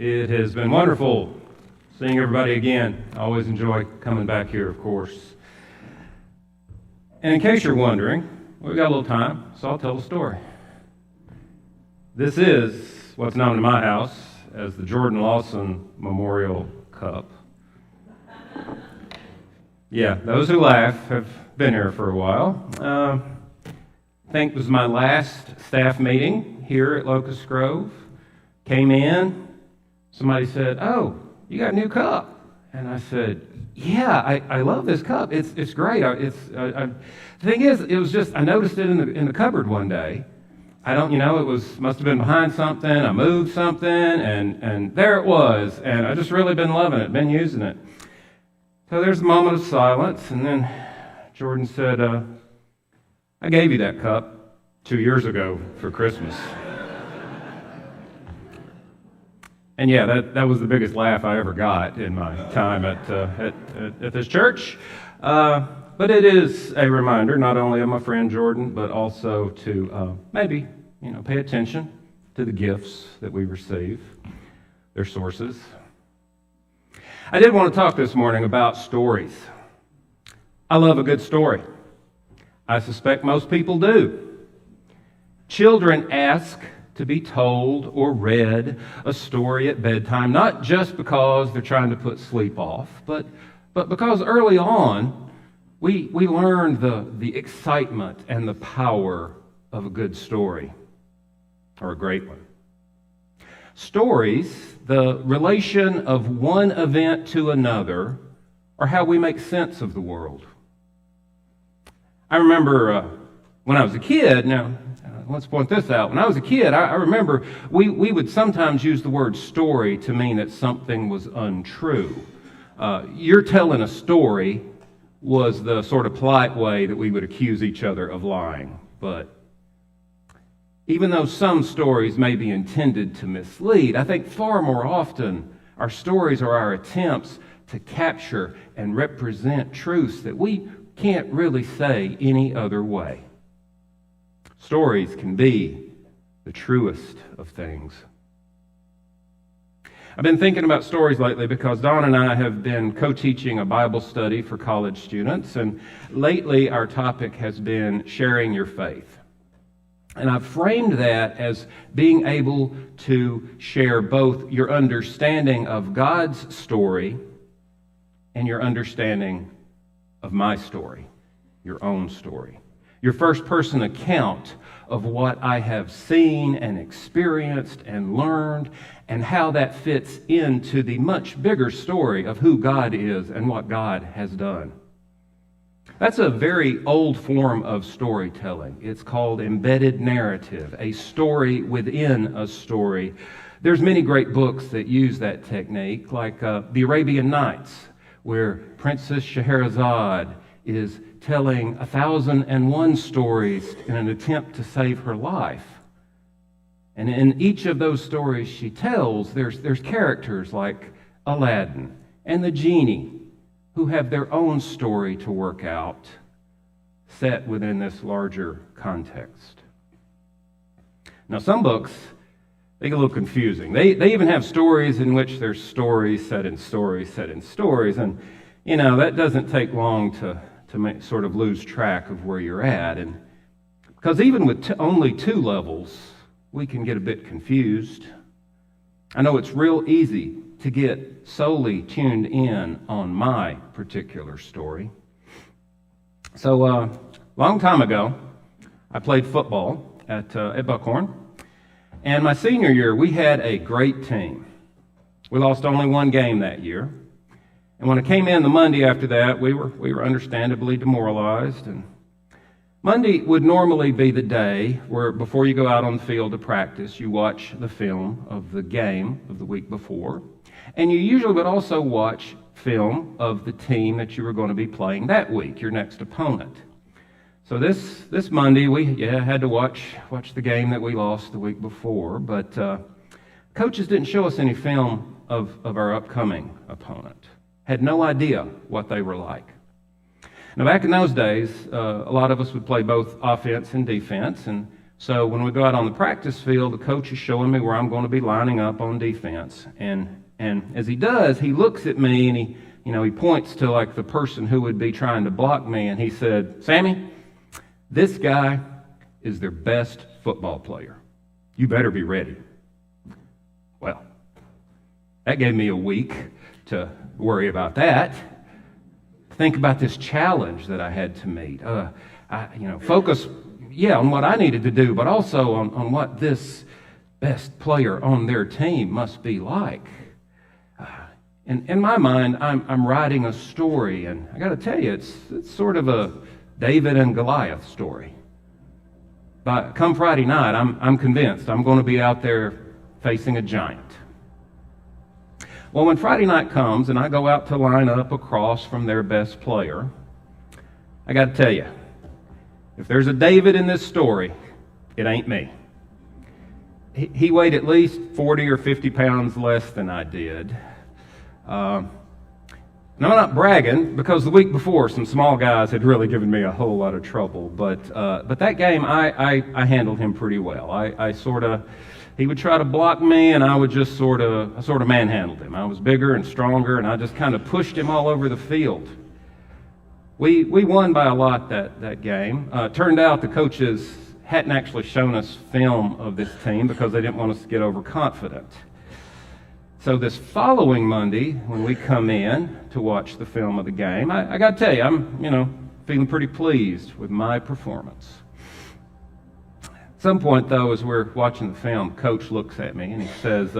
It has been wonderful seeing everybody again. I always enjoy coming back here, of course. And in case you're wondering, we've got a little time, so I'll tell a story. This is what's known in my house as the Jordan Lawson Memorial Cup. Yeah, those who laugh have been here for a while. I think it was my last staff meeting here at Locust Grove. Came in, somebody said, "Oh, you got a new cup." And I said, "Yeah, I love this cup. It's great. The thing is, it was just I noticed it in the cupboard one day. I don't, must have been behind something. I moved something, and there it was. And I just really been loving it, been using it." So there's a moment of silence, and then Jordan said, "I gave you that cup 2 years ago for Christmas." And yeah, that was the biggest laugh I ever got in my time at this church. But it is a reminder, not only of my friend Jordan, but also to maybe, pay attention to the gifts that we receive, their sources. I did want to talk this morning about stories. I love a good story. I suspect most people do. Children ask to be told or read a story at bedtime, not just because they're trying to put sleep off, but because early on we learn the excitement and the power of a good story, or a great one. Stories, the relation of one event to another, are how we make sense of the world. I remember when I was a kid, now let's point this out. When I was a kid, I remember we would sometimes use the word story to mean that something was untrue. You're telling a story was the sort of polite way that we would accuse each other of lying. But even though some stories may be intended to mislead, I think far more often our stories are our attempts to capture and represent truths that we can't really say any other way. Stories can be the truest of things. I've been thinking about stories lately because Dawn and I have been co-teaching a Bible study for college students, and lately our topic has been sharing your faith. And I've framed that as being able to share both your understanding of God's story and your understanding of my story, your own story. Your first-person account of what I have seen and experienced and learned, and how that fits into the much bigger story of who God is and what God has done. That's a very old form of storytelling. It's called embedded narrative, a story within a story. There's many great books that use that technique, like The Arabian Nights, where Princess Scheherazade is telling 1,001 stories in an attempt to save her life. And in each of those stories she tells, there's characters like Aladdin and the genie who have their own story to work out, set within this larger context. Now, some books, they get a little confusing. They even have stories in which there's stories set in stories set in stories, and that doesn't take long to sort of lose track of where you're at. And because even with only 2 levels, we can get a bit confused. I know it's real easy to get solely tuned in on my particular story. So a long time ago, I played football at Buckhorn. And my senior year, we had a great team. We lost only 1 game that year. And when I came in the Monday after that, we were understandably demoralized. And Monday would normally be the day where, before you go out on the field to practice, you watch the film of the game of the week before. And you usually would also watch film of the team that you were going to be playing that week, your next opponent. So this Monday, we had to watch the game that we lost the week before. But coaches didn't show us any film of our upcoming opponent. Had no idea what they were like. Now, back in those days, a lot of us would play both offense and defense, and So when we go out on the practice field, the coach is showing me where I'm going to be lining up on defense. And as he does, he looks at me and he points to like the person who would be trying to block me, and he said, "Sammy, this guy is their best football player. You better be ready." Well, that gave me a week to worry about that. Think about this challenge that I had to meet. Focus, on what I needed to do, but also on what this best player on their team must be like. In my mind, I'm writing a story, and I got to tell you, it's sort of a David and Goliath story. But come Friday night, I'm convinced I'm going to be out there facing a giant. Well, when Friday night comes and I go out to line up across from their best player, I got to tell you, if there's a David in this story, it ain't me. He weighed at least 40 or 50 pounds less than I did. And I'm not bragging, because the week before some small guys had really given me a whole lot of trouble. But that game, I handled him pretty well. He would try to block me, and I would just sort of manhandled him. I was bigger and stronger, and I just kind of pushed him all over the field. We won by a lot that game. Turned out the coaches hadn't actually shown us film of this team because they didn't want us to get overconfident. So this following Monday, when we come in to watch the film of the game, I got to tell you, I'm feeling pretty pleased with my performance. At some point, though, as we're watching the film, Coach looks at me and he says,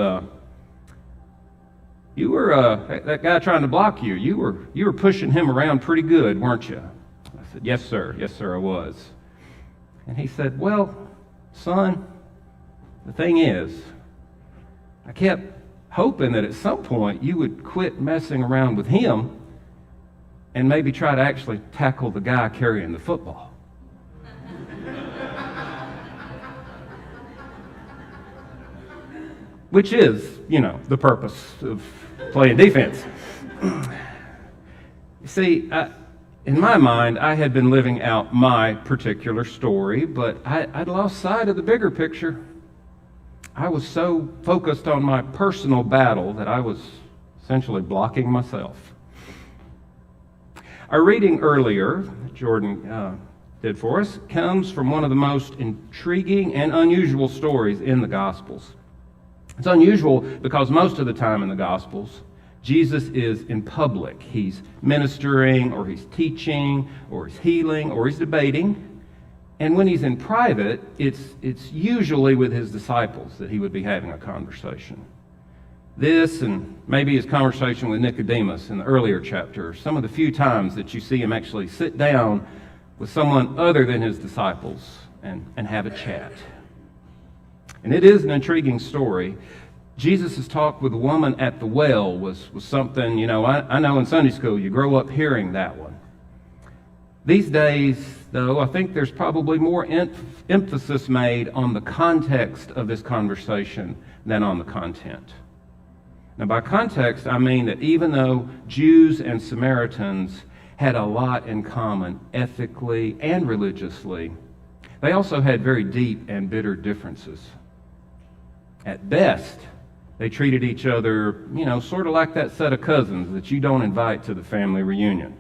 "You were that guy trying to block you. You were pushing him around pretty good, weren't you?" I said, "Yes, sir. Yes, sir, I was." And he said, "Well, son, the thing is, I kept hoping that at some point you would quit messing around with him and maybe try to actually tackle the guy carrying the football." Which is, the purpose of playing defense. You see, in my mind, I had been living out my particular story, but I'd lost sight of the bigger picture. I was so focused on my personal battle that I was essentially blocking myself. Our reading earlier, Jordan did for us, comes from one of the most intriguing and unusual stories in the Gospels. It's unusual because most of the time in the Gospels, Jesus is in public. He's ministering, or he's teaching, or he's healing, or he's debating. And when he's in private, it's usually with his disciples that he would be having a conversation. This, and maybe his conversation with Nicodemus in the earlier chapter, some of the few times that you see him actually sit down with someone other than his disciples and have a chat. And it is an intriguing story. Jesus' talk with the woman at the well was something, I know in Sunday school you grow up hearing that one. These days, though, I think there's probably more emphasis made on the context of this conversation than on the content. Now, by context, I mean that even though Jews and Samaritans had a lot in common ethically and religiously, they also had very deep and bitter differences. At best, they treated each other, sort of like that set of cousins that you don't invite to the family reunion.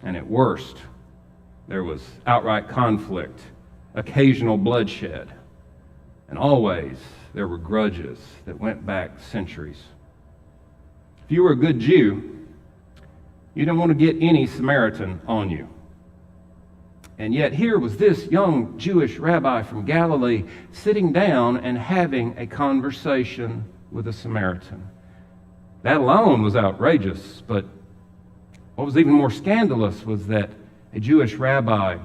And at worst, there was outright conflict, occasional bloodshed, and always there were grudges that went back centuries. If you were a good Jew, you didn't want to get any Samaritan on you. And yet here was this young Jewish rabbi from Galilee sitting down and having a conversation with a Samaritan. That alone was outrageous, but what was even more scandalous was that a Jewish rabbi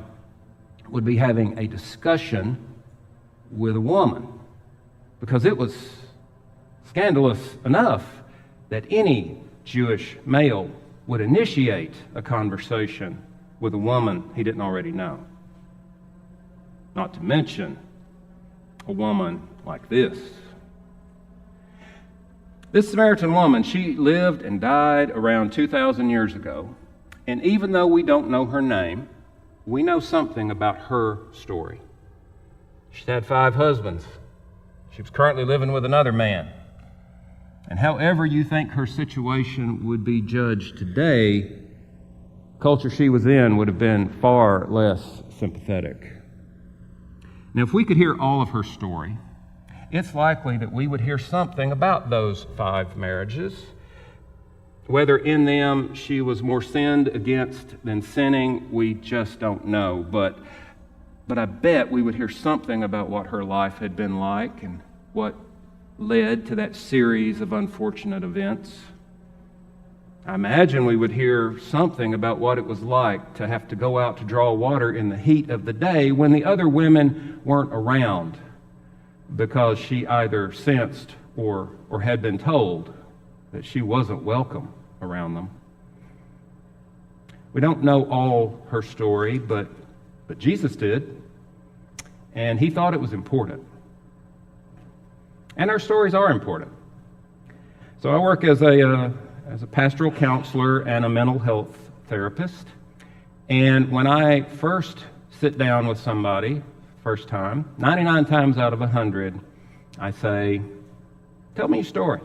would be having a discussion with a woman, because it was scandalous enough that any Jewish male would initiate a conversation with a woman he didn't already know. Not to mention a woman like this. This Samaritan woman, she lived and died around 2,000 years ago. And even though we don't know her name, we know something about her story. She's had 5 husbands. She was currently living with another man. And however you think her situation would be judged today, the culture she was in would have been far less sympathetic. Now, if we could hear all of her story, it's likely that we would hear something about those 5 marriages. Whether in them she was more sinned against than sinning, we just don't know. But I bet we would hear something about what her life had been like and what led to that series of unfortunate events. I imagine we would hear something about what it was like to have to go out to draw water in the heat of the day when the other women weren't around because she either sensed or had been told that she wasn't welcome around them. We don't know all her story, but Jesus did, and he thought it was important. And our stories are important. So I work as a pastoral counselor and a mental health therapist. And when I first sit down with somebody, first time, 99 times out of 100, I say, tell me your story.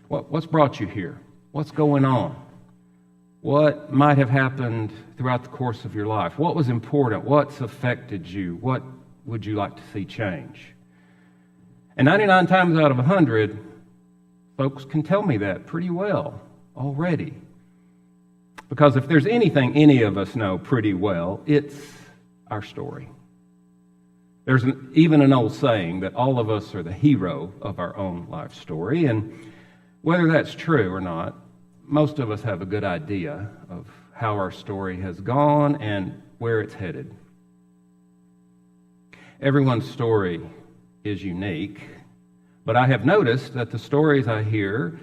What's brought you here? What's going on? What might have happened throughout the course of your life? What was important? What's affected you? What would you like to see change? And 99 times out of 100, folks can tell me that pretty well already. Because if there's anything any of us know pretty well, it's our story. There's even an old saying that all of us are the hero of our own life story, and whether that's true or not, most of us have a good idea of how our story has gone and where it's headed. Everyone's story is unique, but I have noticed that the stories I hear,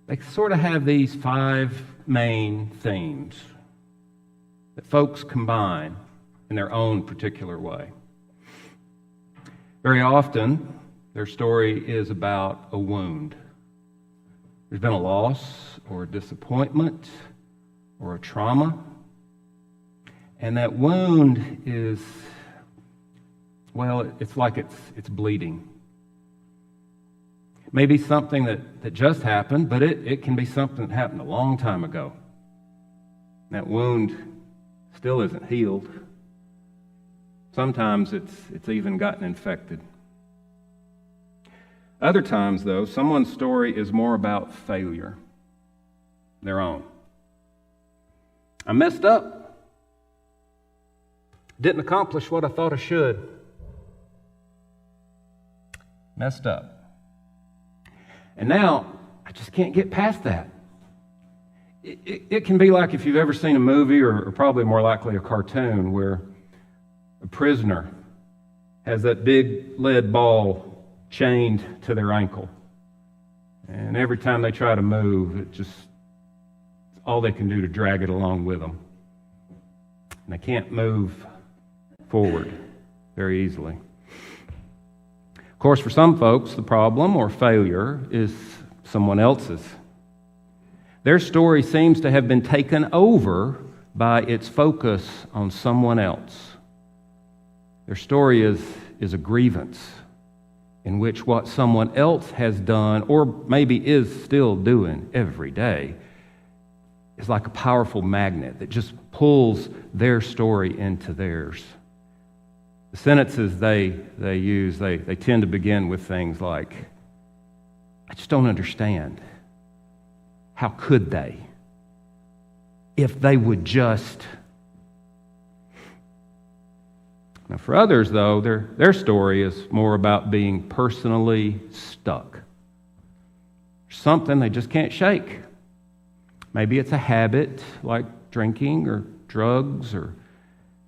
they sort of have these 5 main themes that folks combine in their own particular way. Very often, their story is about a wound. There's been a loss or a disappointment or a trauma, and that wound is, well, it's like it's bleeding. Maybe something that just happened, but it can be something that happened a long time ago. That wound still isn't healed. Sometimes it's even gotten infected. Other times, though, someone's story is more about failure, their own. I messed up. Didn't accomplish what I thought I should. Messed up. And now, I just can't get past that. It can be like if you've ever seen a movie, or probably more likely a cartoon, where a prisoner has that big lead ball chained to their ankle. And every time they try to move, it's all they can do to drag it along with them. And they can't move forward very easily. Of course, for some folks, the problem or failure is someone else's. Their story seems to have been taken over by its focus on someone else. Their story is a grievance in which what someone else has done, or maybe is still doing every day, is like a powerful magnet that just pulls their story into theirs. The sentences they use, they tend to begin with things like, I just don't understand. How could they? If they would just... Now, for others, though, their story is more about being personally stuck. Something they just can't shake. Maybe it's a habit like drinking or drugs or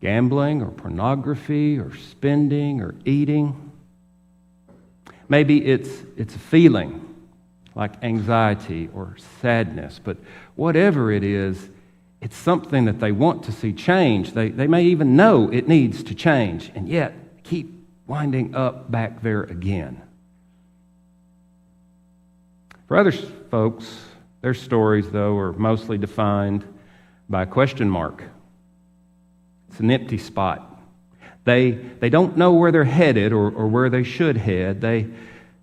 gambling or pornography or spending or eating. Maybe it's a feeling like anxiety or sadness. But whatever it is, it's something that they want to see change. They may even know it needs to change, and yet keep winding up back there again. For other folks, their stories, though, are mostly defined by a question mark. It's an empty spot. They don't know where they're headed or where they should head. They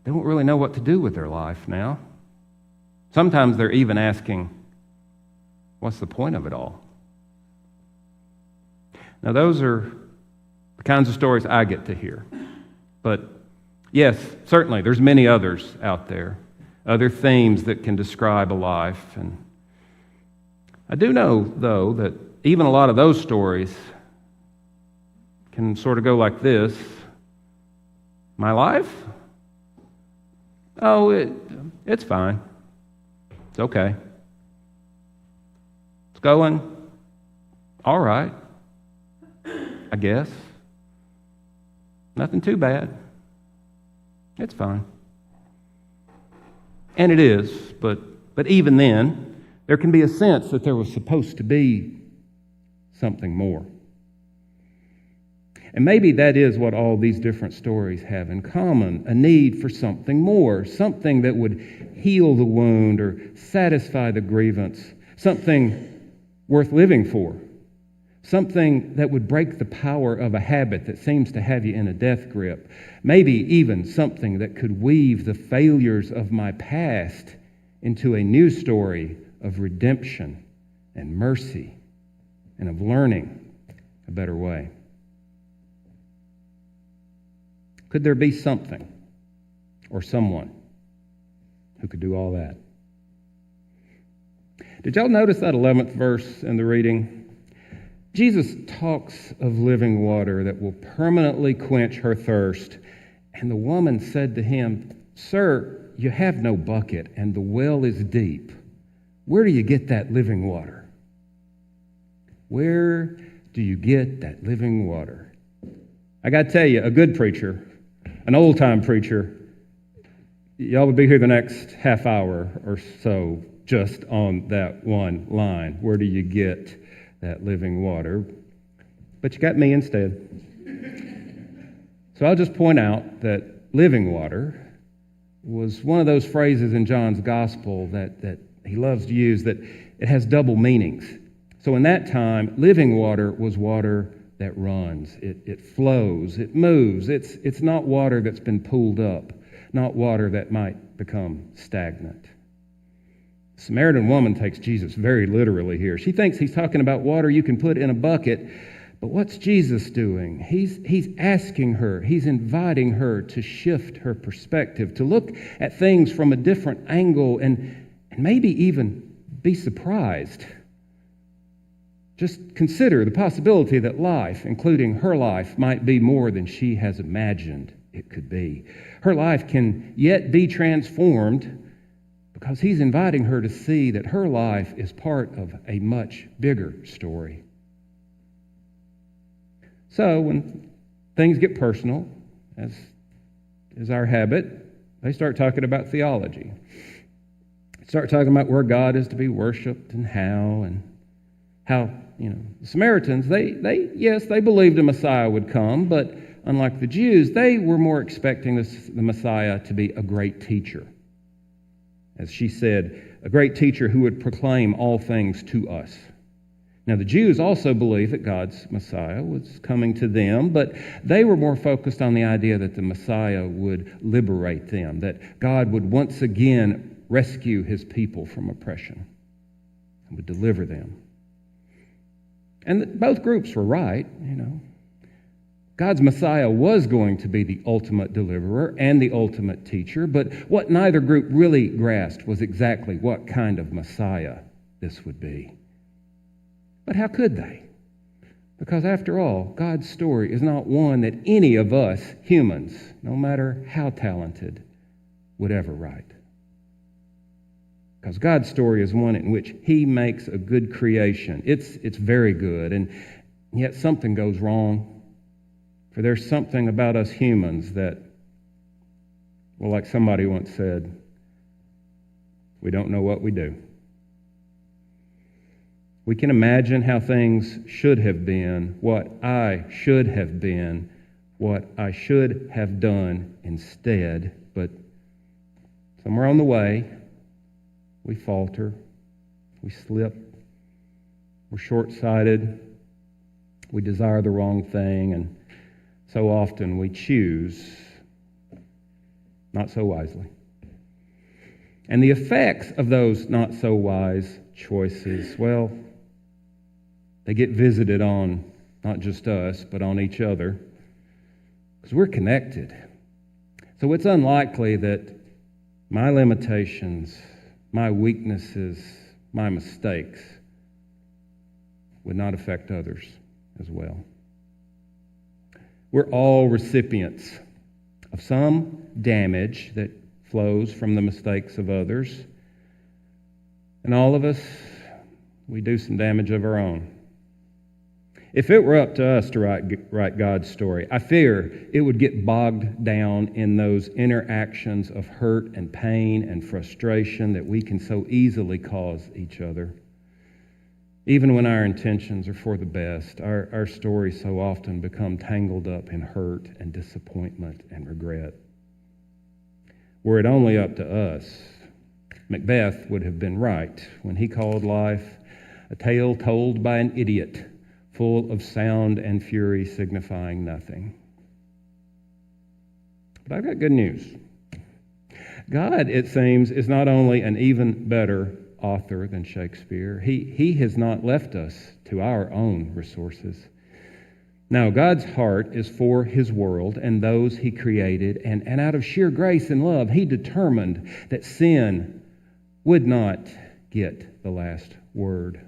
don't really know what to do with their life now. Sometimes they're even asking, what's the point of it all? Now, those are the kinds of stories I get to hear. But yes, certainly, there's many others out there, other themes that can describe a life. And I do know, though, that even a lot of those stories can sort of go like this. My life? Oh, it's fine. It's okay. It's going all right, I guess. Nothing too bad. It's fine. And it is, but even then, there can be a sense that there was supposed to be something more. And maybe that is what all these different stories have in common, a need for something more, something that would heal the wound or satisfy the grievance, something worth living for, something that would break the power of a habit that seems to have you in a death grip, maybe even something that could weave the failures of my past into a new story of redemption and mercy and of learning a better way. Could there be something or someone who could do all that? Did y'all notice that 11th verse in the reading? Jesus talks of living water that will permanently quench her thirst. And the woman said to him, "Sir, you have no bucket, and the well is deep. Where do you get that living water?" Where do you get that living water? I got to tell you, a good preacher, an old-time preacher, y'all would be here the next half hour or so just on that one line. Where do you get that living water? But you got me instead. So I'll just point out that living water was one of those phrases in John's gospel that he loves to use, that it has double meanings. So in that time, living water was water that runs. It flows. It moves. It's not water that's been pooled up, not water that might become stagnant. The Samaritan woman takes Jesus very literally here. She thinks he's talking about water you can put in a bucket, but what's Jesus doing? He's asking her, he's inviting her to shift her perspective, to look at things from a different angle and maybe even be surprised. Just consider the possibility that life, including her life, might be more than she has imagined it could be. Her life can yet be transformed because he's inviting her to see that her life is part of a much bigger story. So when things get personal, as is our habit, they start talking about theology. Start talking about where God is to be worshiped and how, the Samaritans, they believed a Messiah would come, but unlike the Jews, they were more expecting the Messiah to be a great teacher. As she said, a great teacher who would proclaim all things to us. Now, the Jews also believed that God's Messiah was coming to them, but they were more focused on the idea that the Messiah would liberate them, that God would once again rescue his people from oppression and would deliver them. And both groups were right, God's Messiah was going to be the ultimate deliverer and the ultimate teacher, but what neither group really grasped was exactly what kind of Messiah this would be. But how could they? Because after all, God's story is not one that any of us humans, no matter how talented, would ever write. Because God's story is one in which he makes a good creation. It's very good, and yet something goes wrong. For there's something about us humans that, well, like somebody once said, we don't know what we do. We can imagine how things should have been, what I should have been, what I should have done instead, but somewhere on the way, we falter, we slip, we're short-sighted, we desire the wrong thing, and so often we choose not so wisely. And the effects of those not so wise choices, well, they get visited on not just us, but on each other, because we're connected. So it's unlikely that my limitations, my weaknesses, my mistakes would not affect others as well. We're all recipients of some damage that flows from the mistakes of others. And all of us, we do some damage of our own. If it were up to us to write God's story, I fear it would get bogged down in those interactions of hurt and pain and frustration that we can so easily cause each other. Even when our intentions are for the best, our stories so often become tangled up in hurt and disappointment and regret. Were it only up to us, Macbeth would have been right when he called life a tale told by an idiot, full of sound and fury signifying nothing. But I've got good news. God, it seems, is not only an even better author than Shakespeare. He has not left us to our own resources. No, God's heart is for His world and those He created, and out of sheer grace and love, He determined that sin would not get the last word.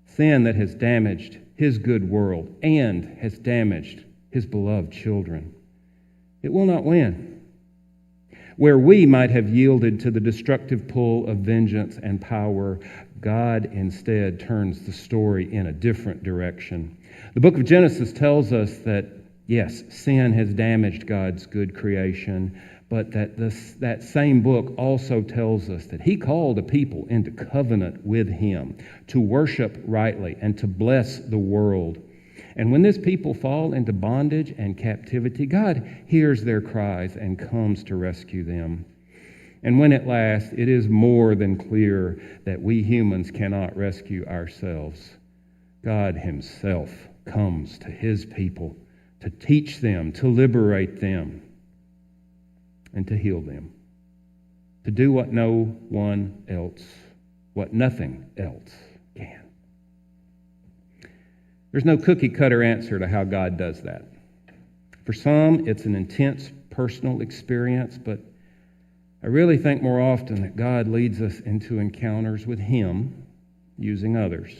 Sin that has damaged His good world and has damaged His beloved children, it will not win. Where we might have yielded to the destructive pull of vengeance and power, God instead turns the story in a different direction. The book of Genesis tells us that, yes, sin has damaged God's good creation, but that same book also tells us that He called a people into covenant with Him to worship rightly and to bless the world. And when this people fall into bondage and captivity, God hears their cries and comes to rescue them. And when at last it is more than clear that we humans cannot rescue ourselves, God Himself comes to His people to teach them, to liberate them, and to heal them, to do what nothing else can. There's no cookie-cutter answer to how God does that. For some, it's an intense personal experience, but I really think more often that God leads us into encounters with Him using others.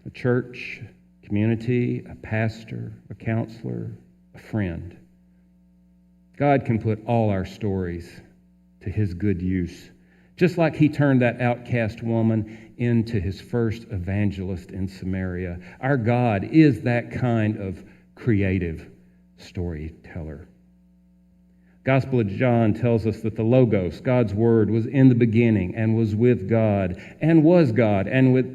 A church, community, a pastor, a counselor, a friend. God can put all our stories to His good use, just like He turned that outcast woman into His first evangelist in Samaria. Our God is that kind of creative storyteller. Gospel of John tells us that the Logos, God's Word, was in the beginning and was with God, and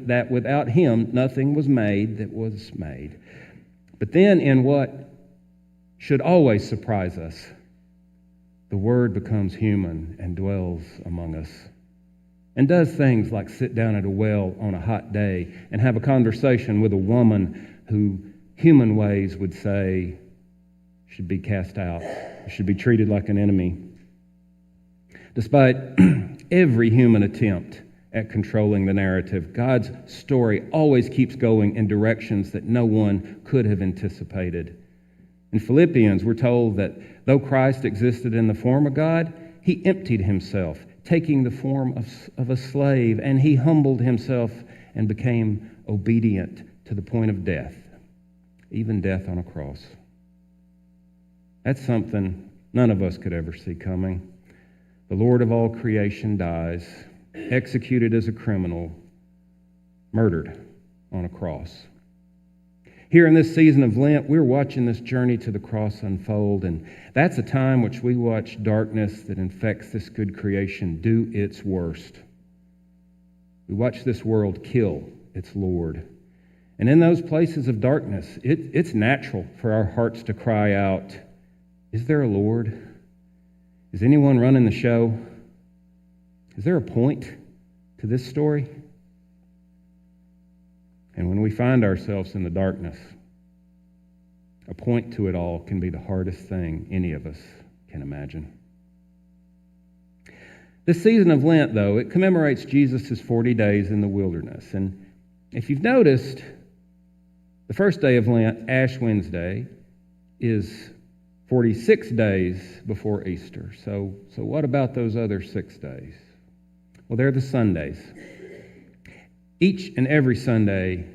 that without Him nothing was made that was made. But then in what should always surprise us, the Word becomes human and dwells among us, and does things like sit down at a well on a hot day and have a conversation with a woman who human ways would say should be cast out, should be treated like an enemy. Despite every human attempt at controlling the narrative, God's story always keeps going in directions that no one could have anticipated. In Philippians, we're told that though Christ existed in the form of God, He emptied Himself, taking the form of a slave, and He humbled Himself and became obedient to the point of death, even death on a cross. That's something none of us could ever see coming. The Lord of all creation dies, executed as a criminal, murdered on a cross. Here in this season of Lent, we're watching this journey to the cross unfold, and that's a time which we watch darkness that infects this good creation do its worst. We watch this world kill its Lord. And in those places of darkness, it's natural for our hearts to cry out, is there a Lord? Is anyone running the show? Is there a point to this story? And when we find ourselves in the darkness, a point to it all, can be the hardest thing any of us can imagine. This season of Lent, though, it commemorates Jesus' 40 days in the wilderness. And if you've noticed, the first day of Lent, Ash Wednesday, is 46 days before Easter. So what about those other 6 days? Well, they're the Sundays. Each and every Sunday,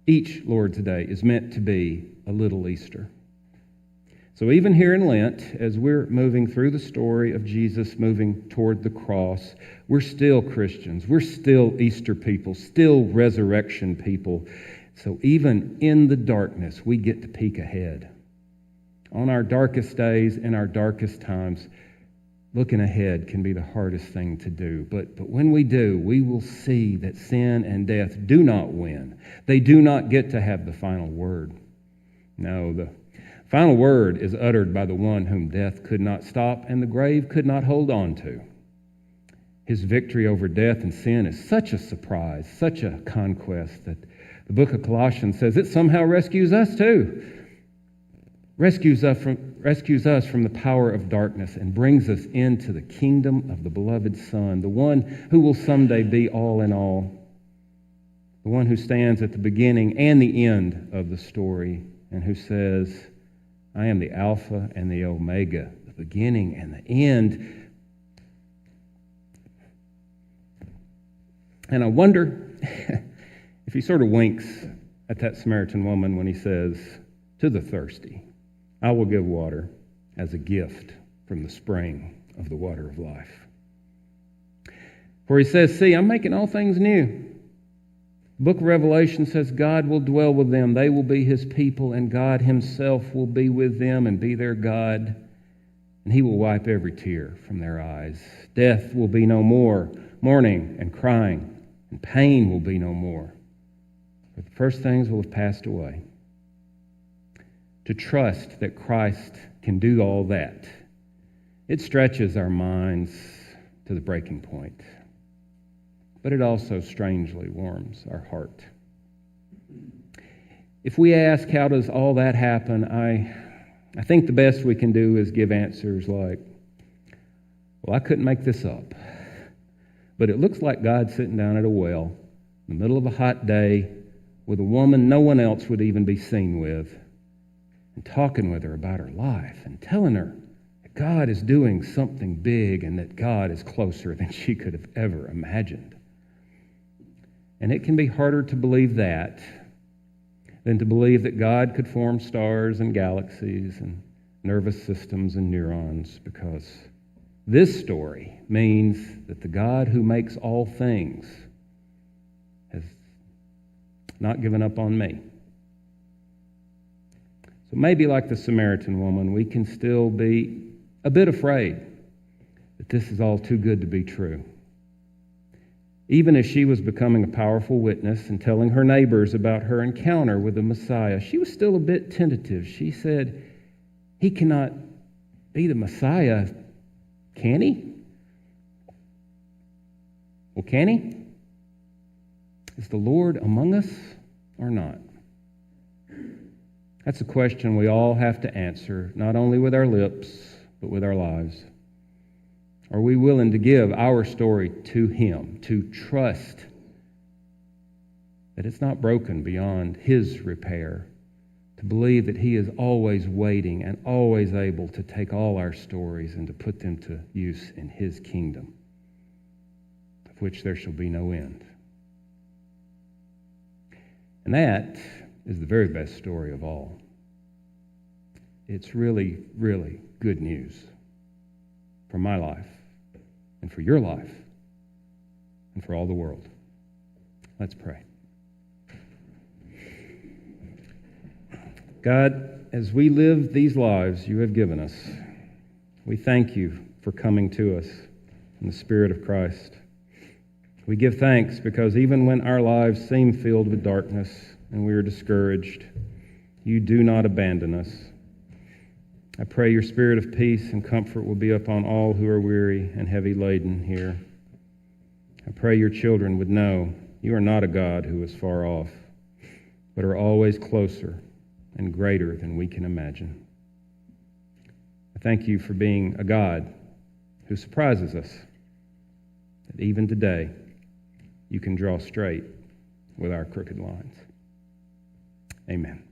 each Lord's Day is meant to be a little Easter. So even here in Lent, as we're moving through the story of Jesus moving toward the cross, we're still Christians. We're still Easter people, still resurrection people. So even in the darkness, we get to peek ahead. On our darkest days, in our darkest times, looking ahead can be the hardest thing to do. But when we do, we will see that sin and death do not win. They do not get to have the final word. No, the final word is uttered by the one whom death could not stop and the grave could not hold on to. His victory over death and sin is such a surprise, such a conquest, that the book of Colossians says it somehow rescues us too. Rescues us from the power of darkness and brings us into the kingdom of the beloved Son, the one who will someday be all in all, the one who stands at the beginning and the end of the story and who says, I am the Alpha and the Omega, the beginning and the end. And I wonder if he sort of winks at that Samaritan woman when he says, to the thirsty, I will give water as a gift from the spring of the water of life. For he says, see, I'm making all things new. The book of Revelation says God will dwell with them. They will be his people, and God himself will be with them and be their God. And he will wipe every tear from their eyes. Death will be no more. Mourning and crying and pain will be no more. For the first things will have passed away. To trust that Christ can do all that, it stretches our minds to the breaking point. But it also strangely warms our heart. If we ask, how does all that happen, I think the best we can do is give answers like, well, I couldn't make this up. But it looks like God sitting down at a well in the middle of a hot day with a woman no one else would even be seen with, and talking with her about her life and telling her that God is doing something big and that God is closer than she could have ever imagined. And it can be harder to believe that than to believe that God could form stars and galaxies and nervous systems and neurons, because this story means that the God who makes all things has not given up on me. So maybe like the Samaritan woman, we can still be a bit afraid that this is all too good to be true. Even as she was becoming a powerful witness and telling her neighbors about her encounter with the Messiah, she was still a bit tentative. She said, he cannot be the Messiah, can he? Well, can he? Is the Lord among us or not? That's a question we all have to answer, not only with our lips, but with our lives. Are we willing to give our story to him, to trust that it's not broken beyond his repair, to believe that he is always waiting and always able to take all our stories and to put them to use in his kingdom, of which there shall be no end? And that is the very best story of all. It's really, really good news for my life, and for your life, and for all the world. Let's pray. God, as we live these lives you have given us, we thank you for coming to us in the Spirit of Christ. We give thanks because even when our lives seem filled with darkness and we are discouraged, you do not abandon us. I pray your spirit of peace and comfort will be upon all who are weary and heavy laden here. I pray your children would know you are not a God who is far off, but are always closer and greater than we can imagine. I thank you for being a God who surprises us, that even today you can draw straight with our crooked lines. Amen.